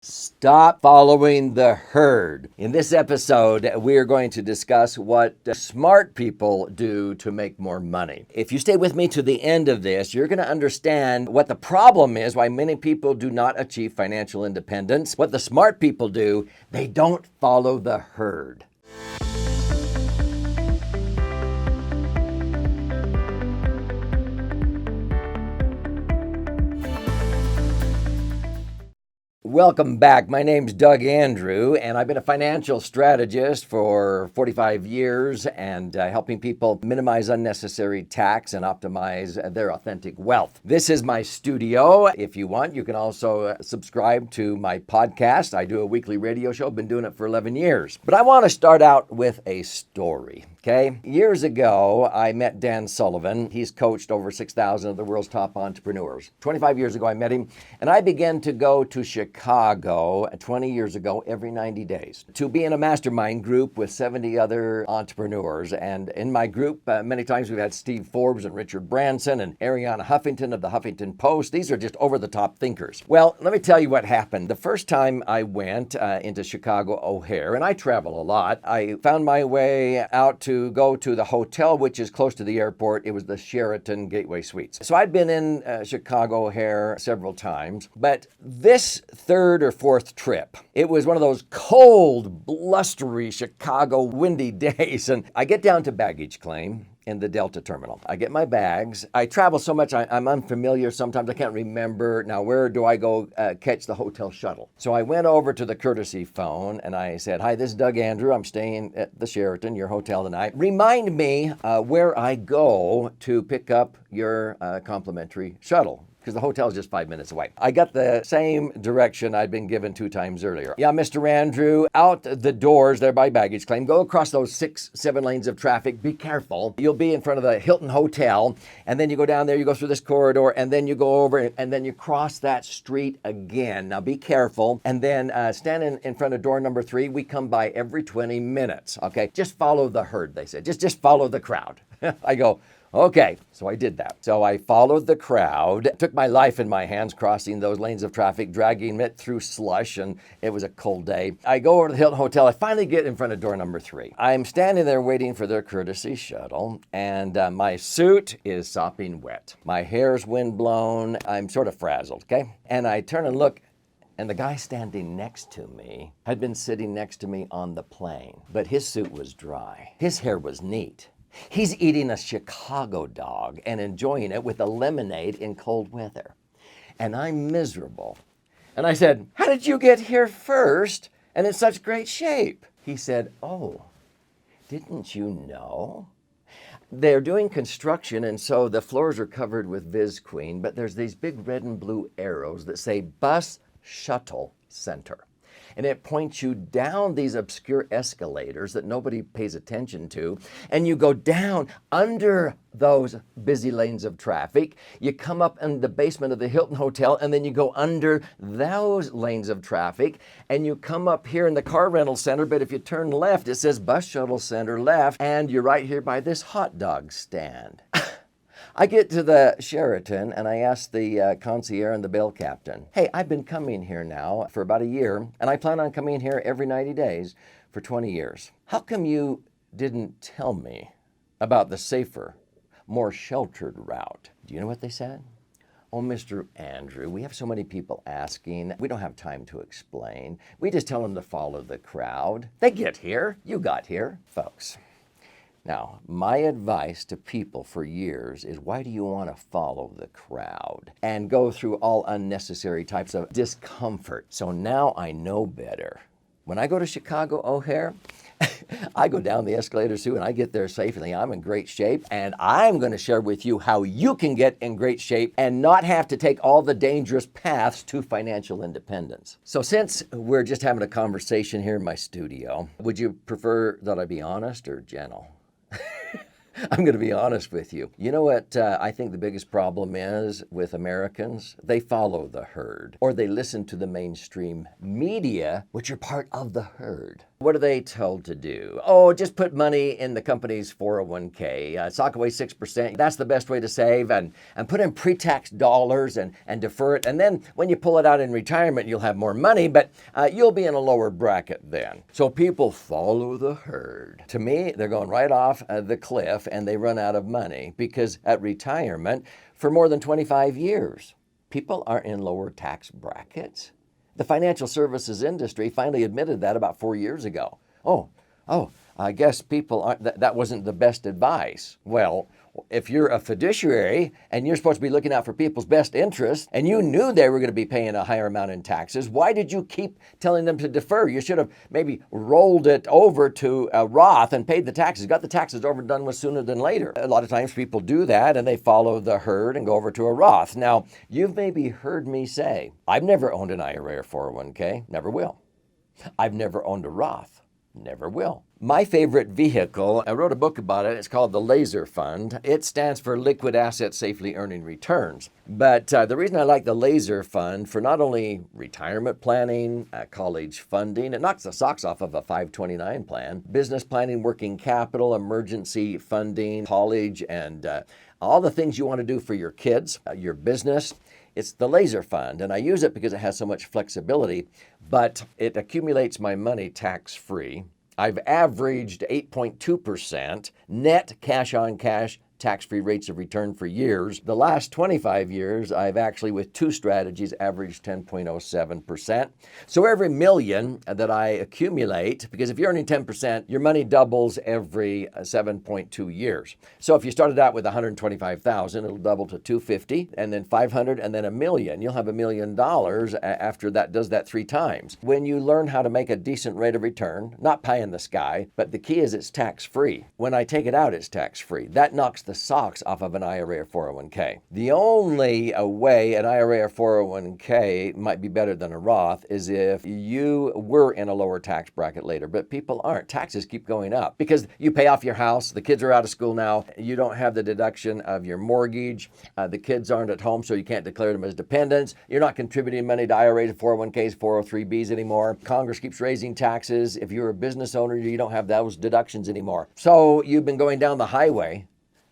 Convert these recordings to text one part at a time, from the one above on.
Stop following the herd. In this episode, we are going to discuss what smart people do to make more money. If you stay with me to the end of this, you're going to understand what the problem is, why many people do not achieve financial independence. What the smart people do, they don't follow the herd. Welcome back. My name's Doug Andrew, and I've been a financial strategist for 45 years and helping people minimize unnecessary tax and optimize their authentic wealth. This is my studio. If you want, you can also subscribe to my podcast. I do a weekly radio show. I've been doing it for 11 years. But I want to start out with a story. Okay. Years ago, I met Dan Sullivan. He's coached over 6,000 of the world's top entrepreneurs. 25 years ago, I met him, and I began to go to Chicago 20 years ago every 90 days to be in a mastermind group with 70 other entrepreneurs. And in my group, many times we've had Steve Forbes and Richard Branson and Arianna Huffington of the Huffington Post. These are just over-the-top thinkers. Well, let me tell you what happened. The first time I went into Chicago O'Hare, and I travel a lot, I found my way out to go to the hotel, which is close to the airport. It was the Sheraton Gateway Suites. So I'd been in Chicago O'Hare several times, but this third or fourth trip, it was one of those cold, blustery Chicago windy days. And I get down to baggage claim in the Delta terminal. I get my bags. I travel so much, I'm unfamiliar sometimes. I can't remember. Now, where do I go catch the hotel shuttle? So I went over to the courtesy phone and I said, "Hi, this is Doug Andrew. I'm staying at the Sheraton, your hotel tonight. Remind me where I go to pick up your complimentary shuttle." Because the hotel is just 5 minutes away. I got the same direction I'd been given 2 times earlier. "Yeah, Mr. Andrew, out the doors there by baggage claim. Go across those 6-7 lanes of traffic. Be careful. You'll be in front of the Hilton Hotel. And then you go down there, you go through this corridor, and then you go over, and then you cross that street again. Now be careful. And then stand in front of door number 3. We come by every 20 minutes. Okay, just follow the herd," they said. Just follow the crowd. I go, "Okay." So I did that. So I followed the crowd, took my life in my hands, crossing those lanes of traffic, dragging it through slush, and it was a cold day. I go over to the Hilton Hotel. I finally get in front of door number 3. I'm standing there waiting for their courtesy shuttle, and my suit is sopping wet. My hair's windblown. I'm sort of frazzled, okay? And I turn and look, and the guy standing next to me had been sitting next to me on the plane, but his suit was dry. His hair was neat. He's eating a Chicago dog and enjoying it with a lemonade in cold weather. And I'm miserable. And I said, "How did you get here first and in such great shape?" He said, "Oh, didn't you know? They're doing construction, and so the floors are covered with Visqueen, but there's these big red and blue arrows that say Bus Shuttle Center. And it points you down these obscure escalators that nobody pays attention to. And you go down under those busy lanes of traffic. You come up in the basement of the Hilton Hotel, and then you go under those lanes of traffic. And you come up here in the car rental center, but if you turn left, it says Bus Shuttle Center left, and you're right here by this hot dog stand." I get to the Sheraton and I ask the concierge and the bell captain, "Hey, I've been coming here now for about a year, and I plan on coming here every 90 days for 20 years. How come you didn't tell me about the safer, more sheltered route?" Do you know what they said? "Oh, Mr. Andrew, we have so many people asking. We don't have time to explain. We just tell them to follow the crowd. They get here. You got here." Folks. Now, my advice to people for years is, why do you want to follow the crowd and go through all unnecessary types of discomfort? So now I know better. When I go to Chicago O'Hare, I go down the escalators too, and I get there safely. I'm in great shape, and I'm going to share with you how you can get in great shape and not have to take all the dangerous paths to financial independence. So since we're just having a conversation here in my studio, would you prefer that I be honest or gentle? I'm going to be honest with you. You know what I think the biggest problem is with Americans? They follow the herd, or they listen to the mainstream media, which are part of the herd. What are they told to do? Oh, just put money in the company's 401k. Sock away 6%. That's the best way to save. And put in pre-tax dollars and defer it. And then when you pull it out in retirement, you'll have more money, but you'll be in a lower bracket then. So people follow the herd. To me, they're going right off the cliff and they run out of money because at retirement, for more than 25 years, people are in lower tax brackets. The financial services industry finally admitted that about 4 years ago. I guess people aren't, that wasn't the best advice. Well, if you're a fiduciary and you're supposed to be looking out for people's best interests and you knew they were going to be paying a higher amount in taxes, why did you keep telling them to defer? You should have maybe rolled it over to a Roth and paid the taxes, got the taxes over and done with sooner than later. A lot of times people do that and they follow the herd and go over to a Roth. Now, you've maybe heard me say, I've never owned an IRA or 401k, never will. I've never owned a Roth, never will. My favorite vehicle, I wrote a book about it. It's called the Laser Fund. It stands for Liquid Assets Safely Earning Returns. But the reason I like the Laser Fund for not only retirement planning, college funding, it knocks the socks off of a 529 plan, business planning, working capital, emergency funding, college, and all the things you want to do for your kids, your business. It's the Laser Fund, and I use it because it has so much flexibility, but it accumulates my money tax-free. I've averaged 8.2% net cash on cash tax-free rates of return for years. The last 25 years, I've actually, with two strategies, averaged 10.07%. So every million that I accumulate, because if you're earning 10%, your money doubles every 7.2 years. So if you started out with 125,000, it'll double to 250, and then 500, and then $1 million. You'll have $1 million after that does that 3 times. When you learn how to make a decent rate of return, not pie in the sky, but the key is it's tax-free. When I take it out, it's tax-free. That knocks the socks off of an IRA or 401k. The only way an IRA or 401k might be better than a Roth is if you were in a lower tax bracket later, but people aren't. Taxes keep going up because you pay off your house, the kids are out of school now, you don't have the deduction of your mortgage, the kids aren't at home so you can't declare them as dependents, you're not contributing money to IRAs, 401ks, 403bs anymore. Congress keeps raising taxes. If you're a business owner, you don't have those deductions anymore. So you've been going down the highway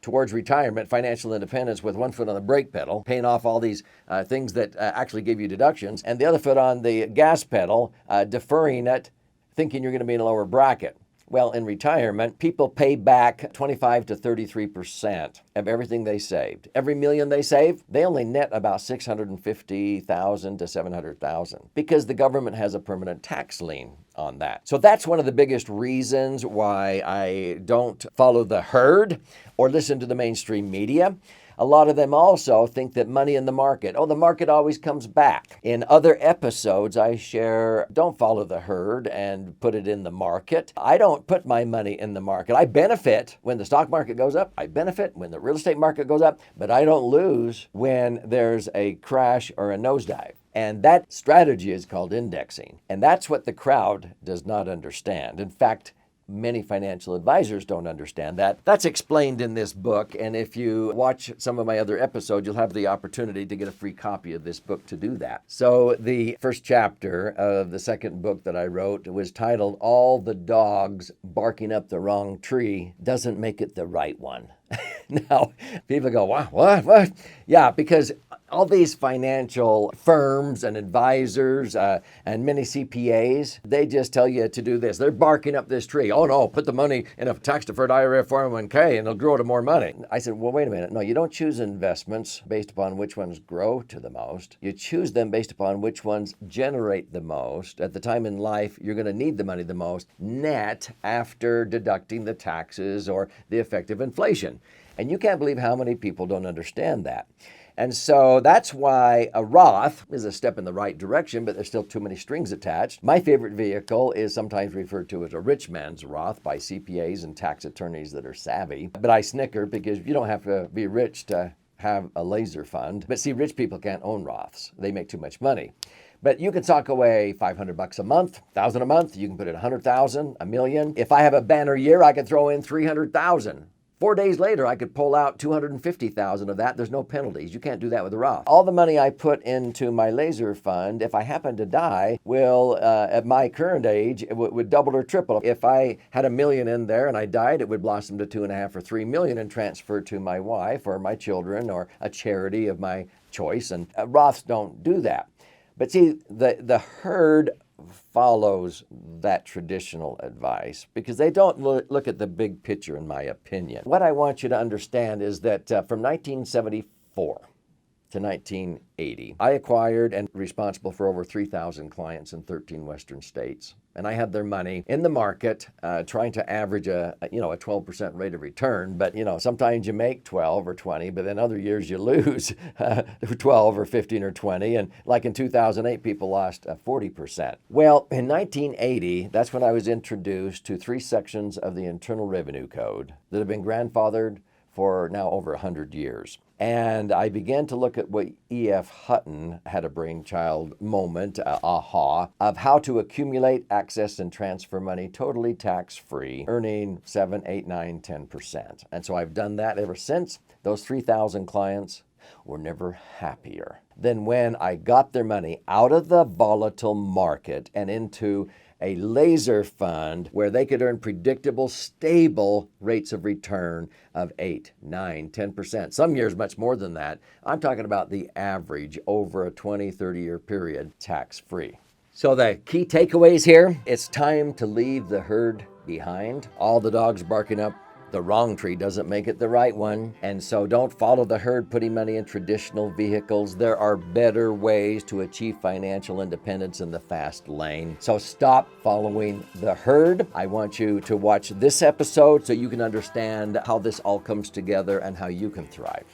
towards retirement, financial independence, with one foot on the brake pedal, paying off all these things that actually give you deductions, and the other foot on the gas pedal, deferring it, thinking you're going to be in a lower bracket. Well, in retirement, people pay back 25 to 33% of everything they saved. Every million they save, they only net about 650,000 to 700,000 because the government has a permanent tax lien on that. So that's one of the biggest reasons why I don't follow the herd or listen to the mainstream media. A lot of them also think that money in the market, the market always comes back. In other episodes, I share, don't follow the herd and put it in the market. I don't put my money in the market. I benefit when the stock market goes up. I benefit when the real estate market goes up, but I don't lose when there's a crash or a nosedive. And that strategy is called indexing. And that's what the crowd does not understand. In fact, many financial advisors don't understand that. That's explained in this book, and if you watch some of my other episodes, you'll have the opportunity to get a free copy of this book to do that. So the first chapter of the second book that I wrote was titled, All the Dogs Barking Up the Wrong Tree Doesn't Make It the Right One. Now, people go, wow, what? Yeah, because all these financial firms and advisors and many CPAs, they just tell you to do this. They're barking up this tree. Oh no, put the money in a tax-deferred IRA 401k and it'll grow to more money. I said, well, wait a minute. No, you don't choose investments based upon which ones grow to the most. You choose them based upon which ones generate the most. At the time in life, you're going to need the money the most, net after deducting the taxes or the effect of inflation. And you can't believe how many people don't understand that. And so that's why a Roth is a step in the right direction, but there's still too many strings attached. My favorite vehicle is sometimes referred to as a rich man's Roth by CPAs and tax attorneys that are savvy. But I snicker because you don't have to be rich to have a laser fund. But see, rich people can't own Roths. They make too much money. But you can sock away $500 a month, $1,000 a month. You can put in $100,000, $1 million. If I have a banner year, I can throw in $300,000. 4 days later, I could pull out $250,000 of that. There's no penalties. You can't do that with a Roth. All the money I put into my laser fund, if I happen to die, will, at my current age, it would double or triple. If I had $1 million in there and I died, it would blossom to 2.5 or 3 million and transfer to my wife or my children or a charity of my choice. And Roths don't do that. But see, the herd follows that traditional advice because they don't look at the big picture, in my opinion. What I want you to understand is that from 1974 to 1980, I acquired and responsible for over 3,000 clients in 13 Western states. And I had their money in the market, trying to average a 12% rate of return. But, sometimes you make 12 or 20, but then other years you lose 12 or 15 or 20. And like in 2008, people lost 40%. Well, in 1980, that's when I was introduced to 3 sections of the Internal Revenue Code that have been grandfathered for now over 100 years. And I began to look at what E.F. Hutton had a brainchild moment, aha, of how to accumulate, access, and transfer money totally tax-free, earning 7, 8, 9, 10%. And so I've done that ever since. Those 3,000 clients were never happier than when I got their money out of the volatile market and into a laser fund where they could earn predictable, stable rates of return of 8, 9, 10%. Some years much more than that. I'm talking about the average over a 20, 30-year period, tax-free. So the key takeaways here, it's time to leave the herd behind. All the dogs barking up the wrong tree doesn't make it the right one. And so don't follow the herd putting money in traditional vehicles. There are better ways to achieve financial independence in the fast lane. So stop following the herd. I want you to watch this episode so you can understand how this all comes together and how you can thrive.